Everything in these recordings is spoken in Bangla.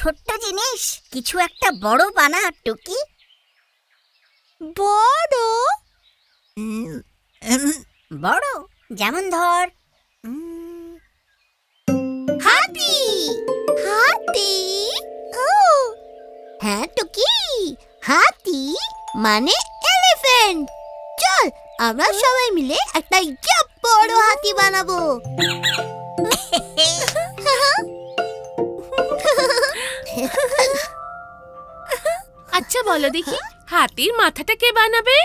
ছোট্ট জিনিস কিছু একটা বড় বানা টুকি। বড়? বড় যেমন ধর হাতি। হাতি? ও হ্যাঁ টুকি, হাতি মানে এলিফ্যান্ট। চল আমরা সবাই মিলে একটা বড় হাতি বানাবো। আচ্ছা বলো দেখি, হাতির মাথাটা কে বানাবে?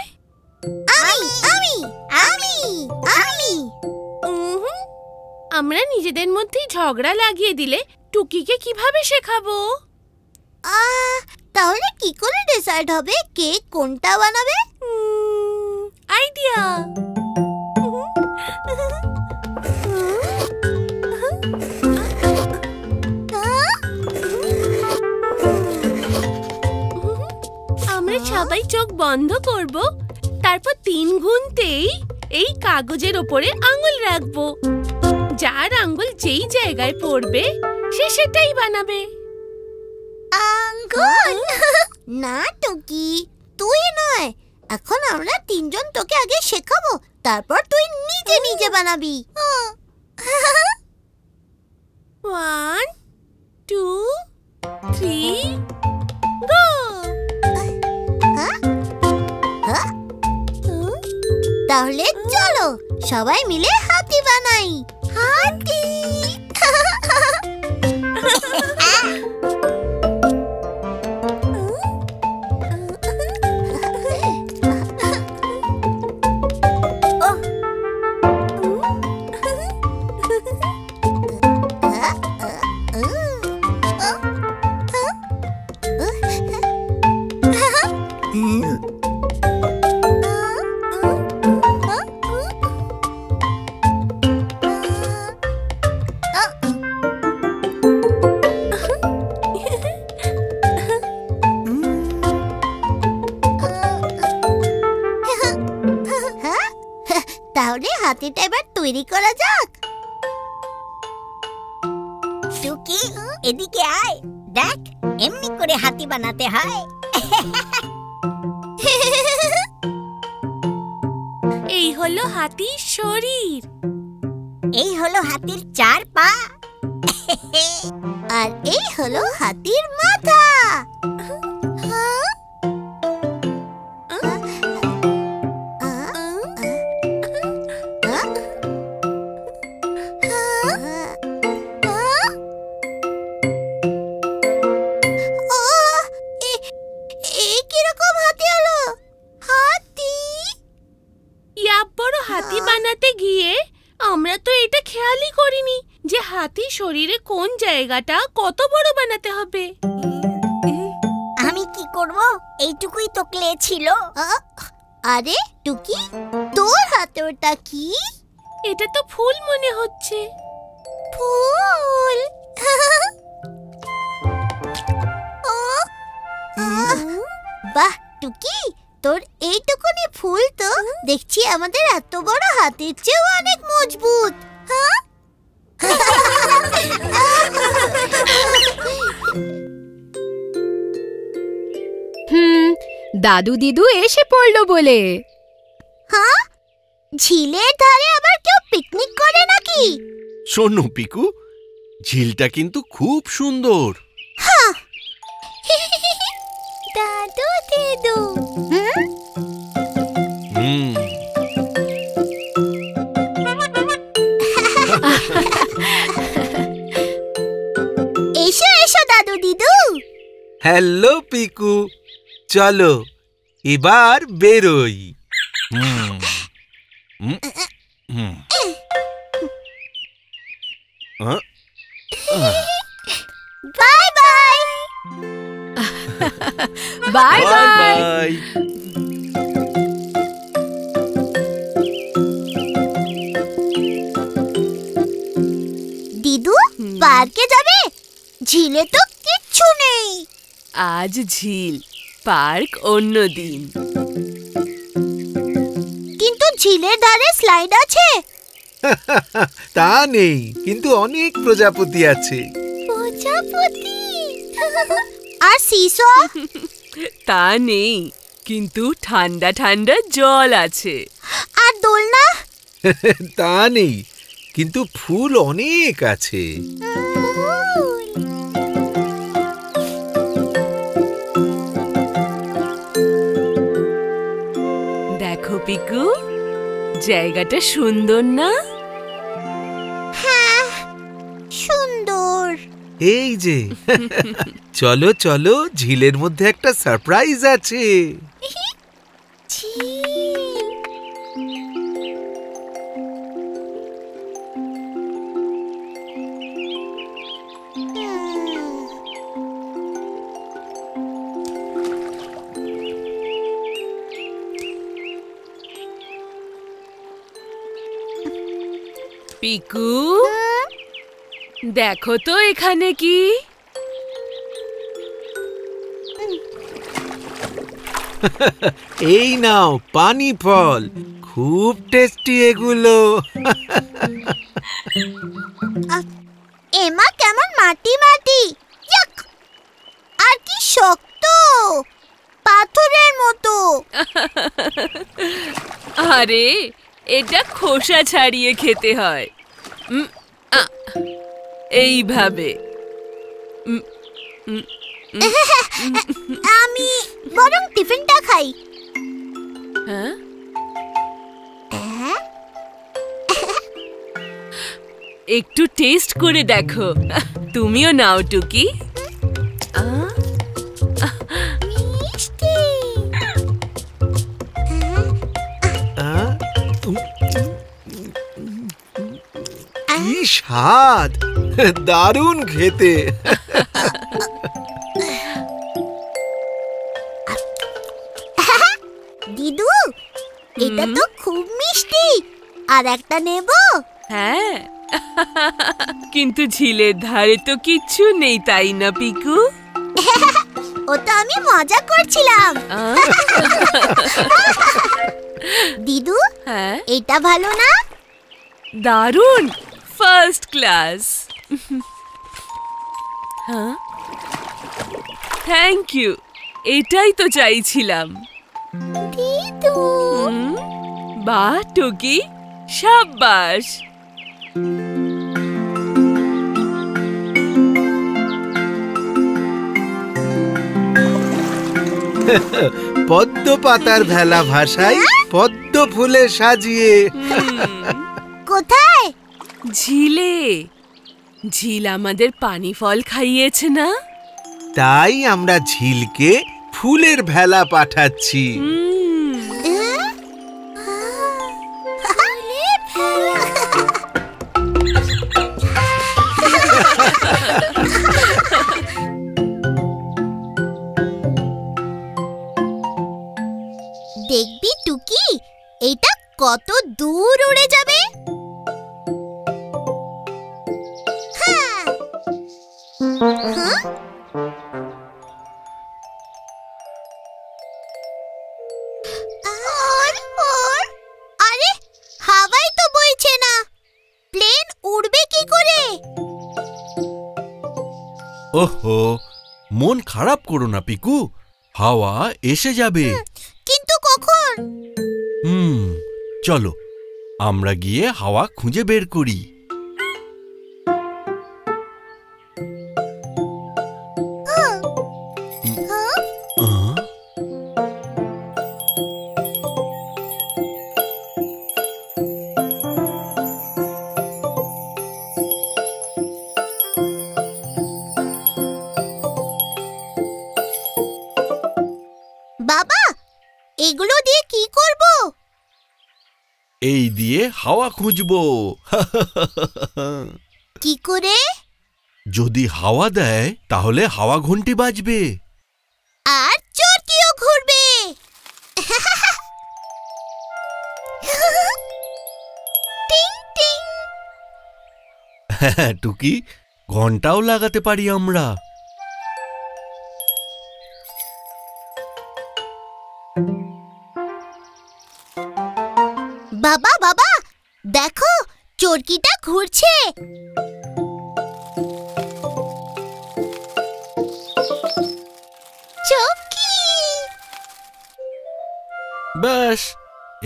আমি আমি আমি আমি আমরা নিজেদের মধ্যেই ঝগড়া লাগিয়ে দিলে টুকিকে কিভাবে শেখাবো? তাহলে কি করে ডিসাইড হবে কে কোনটা বানাবে? আইডিয়া। আমরা সবাই চোখ বন্ধ করব, তারপর 3 গুনতেই এই কাগজের ওপরে আঙুল রাখবো। যার আঙ্গুল যেই জায়গায় পড়বে সে সেটাই বানাবে। আঙ্গুল? না টুকি, তুই নয়। এখন আমরা 3 জন তোকে আগে শেখাবো, তারপর তুই নিজে নিজে বানাবি। 1 2 3 গো। তাহলে চলো সবাই মিলে হাতি বানাই। হাতি। তাহলে হাতিটা এবার তৈরি করা যাক। টুকি এদিকে আয়, দেখ এমনি করে হাতি বানাতে হয়। এই হলো হাতির শরীর, এই হলো হাতির 4 পা, আর এই হলো হাতির মাথা। হাতি বানাতে গিয়ে আমরা তো এটা খেয়ালই করিনি যে হাতি শরীরে কোন জায়গাটা কত বড় বানাতে হবে। আমি কি করব? এইটুকুই তো ক্লে ছিল। আরে টুকি, তোর হাতে ওটা কি? এটা তো ফুল মনে হচ্ছে। ফুল? বাহ টুকি, তোর এইটুকুনি ফুল তো দেখছি আমাদের এত বড় হাতির চেয়েও অনেক মজবুত। দাদু দিদু এসে পড়লো বলে। হ্যাঁ, ঝিলের ধারে আবার কেউ পিকনিক করে নাকি? শোনো পিকু, ঝিলটা কিন্তু খুব সুন্দর। দাদু দিদু। এসো এসো দাদু দিদু। হ্যালো পিকু, চলো এবার বেরোই। Bye bye. Bye bye. দিদু, পার্কে যাবে? ঝিলে তো কিচ্ছু নেই। আজ ঝিল, পার্ক অন্য দিন। কিন্তু ঝিলের ধারে স্লাইড আছে। তা নেই, কিন্তু অনেক প্রজাপতি আছে। প্রজাপতি? আর সিসো? তা নেই, কিন্তু ঠান্ডা ঠান্ডা জল আছে। আর দোলনা? তা নেই, কিন্তু ফুল অনেক আছে। দেখো পিকু, জায়গাটা সুন্দর না? হ্যাঁ, সুন্দর। এই যে চলো চলো, ঝিলের মধ্যে একটা সারপ্রাইজ আছে। পিকু, দেখো তো এখানে কি? এই নাও পানি ফল, খুব টেস্টি এগুলো। এমা কেমন মাটি মাটি, ইয়াক! আর কি শক্ত, পাথরের মতো। আরে, এটা খোসা ছাড়িয়ে খেতে হয়, এইভাবে। আমি বরং টিফিনটা খাই। হ্যাঁ, একটু টেস্ট করে দেখো। তুমিও নাও টুকি। মিষ্টি। কি স্বাদ, দারুণ খেতে। দিদু, এটা তো খুব মিষ্টি। আর একটা নেব? হ্যাঁ, কিন্তু ঝিলের ধারে তো কিচ্ছু নেই, তাই না পিকু? ওটা আমি মজা করছিলাম। দিদু, হ্যাঁ, এটা ভালো না? দারুণ, ফার্স্ট ক্লাস। হ্যাঁ, থ্যাংক ইউ, এটাই তো চাইছিলাম। দিদু, বাহ টুকি, সাব্বাস। পদ্ম পাতার ভেলা ভাষায় পদ্ম ফুলে সাজিয়ে। কোথায়? ঝিলে। ঝিল আমাদের পানি ফল খাইয়েছে না? তাই আমরা ঝিলকে ফুলের ভেলা পাঠাচ্ছি। দেখবি টুকি, এইটা কত দূর উড়ে যাবে। হ্যাঁ। হ্যাঁ? আরে, হাওয়াই তো বইছে না, প্লেন উড়বে কি করে? ওহো, মন খারাপ করো না পিকু, হাওয়া এসে যাবে। কিন্তু কখন? চলো আমরা গিয়ে হাওয়া খুঁজে বের করি। বাবা, এগুলো দিয়ে কি করব? এই দিয়ে হাওয়া খুঁজবো। কি করে? যদি হাওয়া দেয় তাহলে হাওয়া ঘন্টি বাজবে। আর চরকিও ঘুরবে। টিং টিং। টুকি, ঘন্টাও লাগাতে পারি আমরা। বাবা বাবা, দেখো চরকিটা ঘুরছে। ব্যাস,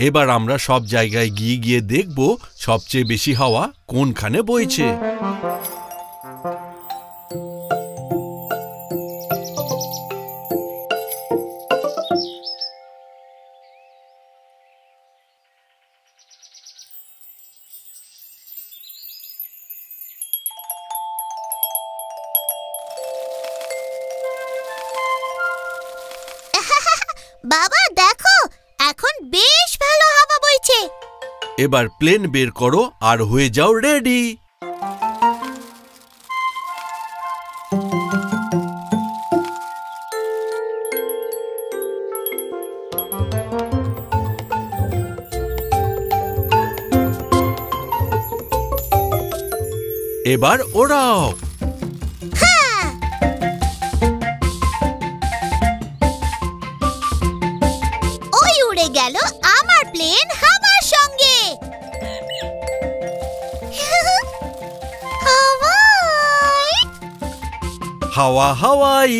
এবার আমরা সব জায়গায় গিয়ে গিয়ে দেখব সবচেয়ে বেশি হাওয়া কোনখানে বইছে। বাবা দেখো, এখন বেশ ভালো হাওয়া বইছে। এবার প্লেন বের করো আর হয়ে যাও রেডি। এবার ওড়াও। ওই উড়ে গেল আমার প্লেন হাওয়ার সঙ্গে। হাওয়ায় হাওয়া হাওয়াই।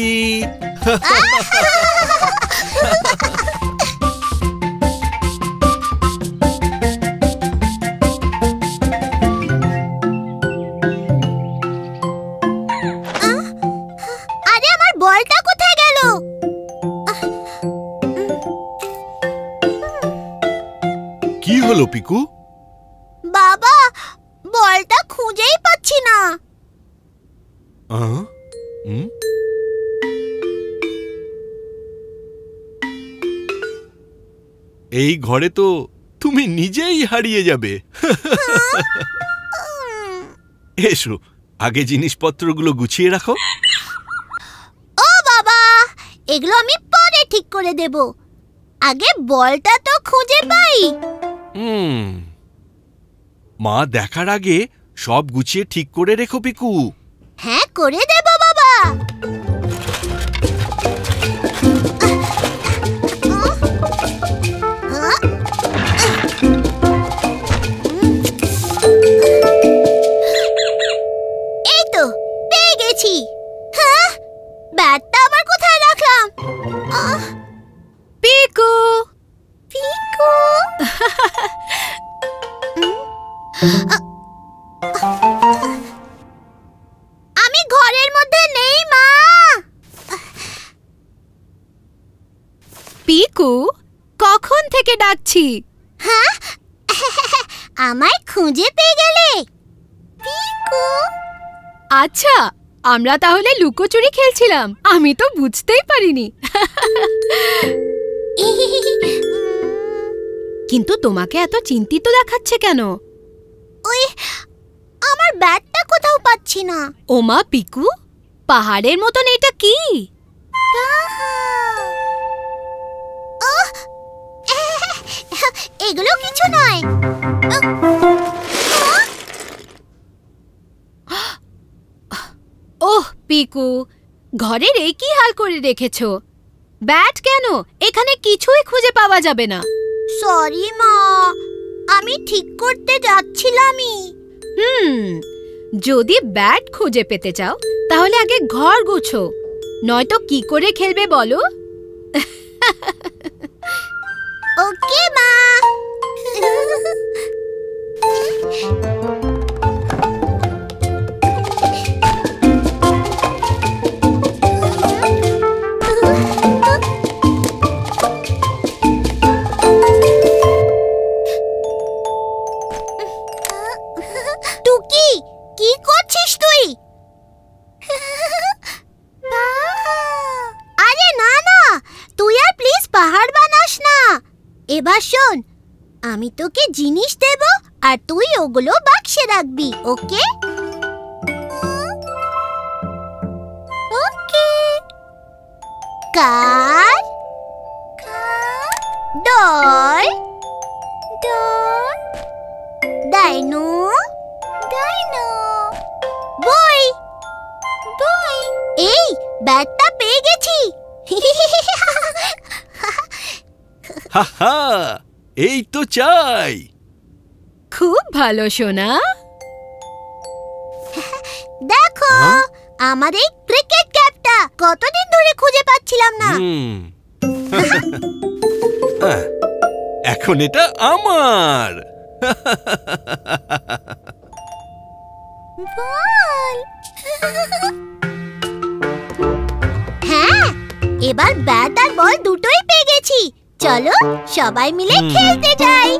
আরে আমার বলটা কোথায় গেল? কি হলো পিকু? বাবা, বলটা খুঁজেই পাচ্ছি না। এই ঘরে তো তুমি নিজেই হারিয়ে যাবে। এসো, আগে জিনিসপত্রগুলো গুছিয়ে রাখো। ও বাবা, এগুলো আমি পরে ঠিক করে দেব, আগে বলটা তো খুঁজে পাই। মা দেখার আগে সব গুছিয়ে ঠিক করে রেখো পিকু। হ্যাঁ, করে দেব বাবা। এই তো পেয়ে গেছি। হ্যাঁ, ব্যাটটা আবার কোথায় রাখলাম? পিকু, পিকু, আমি ঘরের মধ্যে নেই মা। পিকু, কখন থেকে ডাকছি? হ্যাঁ, আমায় খুঁজে পেয়ে গেলে? পিকু, আচ্ছা, আমরা তাহলে লুকোচুরি খেলছিলাম, আমি তো বুঝতেই পারিনি। কিন্তু তোমাকে এত চিন্তিত দেখাচ্ছে কেন? ওই আমার ব্যাটটা কোথাও পাচ্ছি না। ওমা পিকু, পাহাড়ের মতন এটা কি? এগুলো কিছু নয়। ওহ পিকু, ঘরের এই কি হাল করে রেখেছো? ব্যাট কেন? এখানে কিছুই খুঁজে পাওয়া যাবে না। সরি মা, আমি ঠিক করতে যাচ্ছিলামই। যদি ব্যাট খুঁজে পেতে চাও তাহলে আগে ঘর গুছো, নয়তো কি করে খেলবে বলো? ওকে মা। টুকি, কি করছিস তুই? আরে না না, তুই আর প্লিজ পাহাড় বানাস না। এবার শোন, আমি তোকে জিনিস দেব আর তুই ওগুলো বাক্সে রাখবি, ওকে? ওকে। কার, ডল, ডল, ডাইনো, ডাইনো, বই, বই। এই ব্যাটটা পেয়ে গেছি। হাহা, এই তো চাই। খুব ভালো সোনা। দেখো, আমার এই ক্রিকেট ক্যাপটা কতদিন ধরে খুঁজে পাচ্ছিলাম না। এখন এটা আমার। বল। হ্যাঁ, এবার ব্যাট আর বল দুটোই পেয়ে গেছি। চলো সবাই মিলে খেলতে যাই।